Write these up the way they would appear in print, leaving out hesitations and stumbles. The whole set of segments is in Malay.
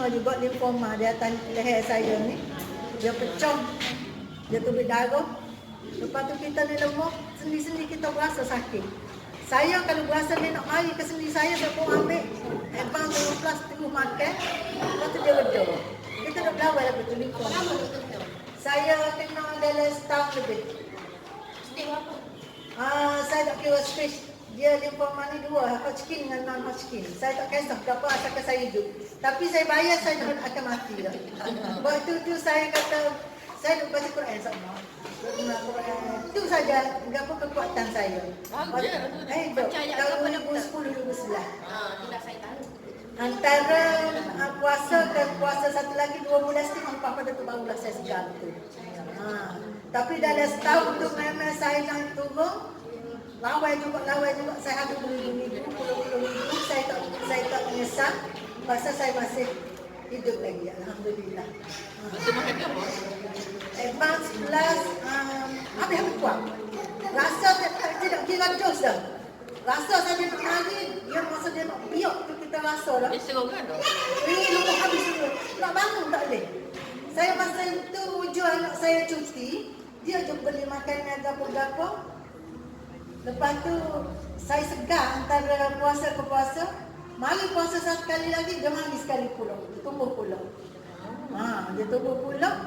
kena juga limfoma di atas leher saya ni. Dia pecah. Dia tubik darah. Lepas tu kita ni lemah, sendi-sendi kita berasa sakit. Saya kalau berasa dia nak mari ke sendi saya pun ambil advance dengan plastik makan. Lepas tu dia reda. Kita dah berlawan lah betul limfoma. Saya kena dalam setahun lebih. Stage apa? Saya tak kira stage. Dia limfoma ni dua, Hodgkin dengan non-Hodgkin. Saya tak kisah berapa asalkan saya hidup. Tapi saya bayar, saya dah akan mati dah. Waktu tu saya kata, saya nak baca Quran sama. Itu saja, berapa kekuatan saya. Tahun 2010-2011. Tidak saya tahu. Antara puasa dan puasa satu lagi 2 bulan setengah pada tu barulah saya segar tu. Tapi dalam setahun tu memang saya naik turun. Lawai juga saya habis beribu-ribu, puluh-ribu. Saya tak menyesal pasal saya masih hidup lagi, alhamdulillah. Itu makan apa? Advance plus habis kuat. Rasa tidak kira dos dah. Rasa saya nak lari, dia masa dia nak biok tu kita rasa lah. Dia serongan tu. Ini lupa habis dulu. Nak bangun tak boleh. Saya masa itu jual anak saya cuti, dia je beli makanan gapo-gapo. Lepas tu saya segar antara puasa ke puasa. Mari puasa satu kali lagi, dia mari sekali pula. Dia tumbuh pula. Dia tumbuh pula.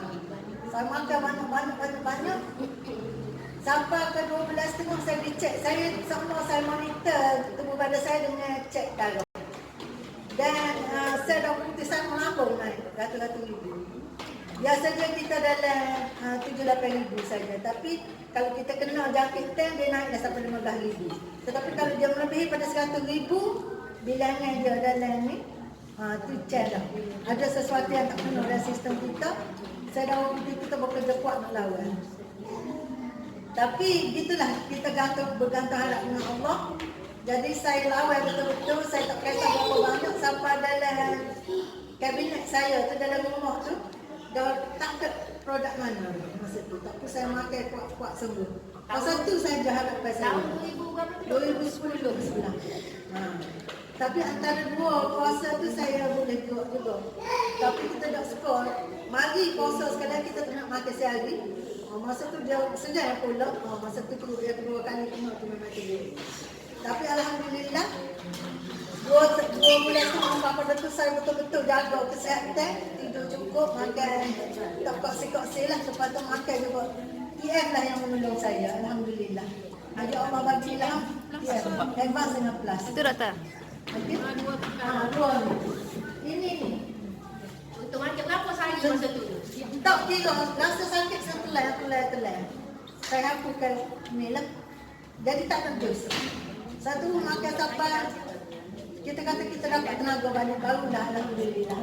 Saya makan banyak. Sampai ke 12 tengah saya pergi cek. Saya monitor tubuh badan saya dengan cek darah. Dan saya dah putusan melambung naik ratus-ratus ribu. Biasanya kita dalam 7-8 ribu saja. Tapi kalau kita kena jangkit tank, dia naik dah sampai 15 ribu. Tetapi kalau dia melebihi pada 100 ribu, bilangan dia dalam ni, tu cek dah. Ada sesuatu yang tak kena dalam sistem kita. Saya dah kita bekerja kuat nak lawan. Tapi gitulah, kita bergantung harap dengan Allah. Jadi saya lawan betul-betul, saya tak kisah berapa banyak sampai dalam kabinet saya tu, dalam rumah tu, dah tak ada produk mana masa tu. Tapi saya makan kuat-kuat sembuh. Pasal tu saya harapkan saya. Tahun 2010 2010. Tapi antara dua puasa tu saya boleh juga. Tapi kita dah skor. Mari puasa sekadar kita tak nak makan sehari. Masa tu dia sedar pula. Masa tu dia kedua kali kena tu memang tidur. Tapi alhamdulillah 2 bulan tu pada tu saya betul-betul jaga kesihatan, tidur cukup, makan tak koksi-koksi lah. Lepas tu makan juga. TF lah yang menolong saya, alhamdulillah. Ada Allah bagilah TF, advance dengan plus. Itu doktor. Okay? Dua ni. Ini ni. Untuk makan berapa sehari masa tu? Tak kira, rasa sakit saya telai. Saya hapuskan ni lah. Jadi tak tendus. Satu makan sampai kita kata kita dapat tenaga balik baru dah, alhamdulillah.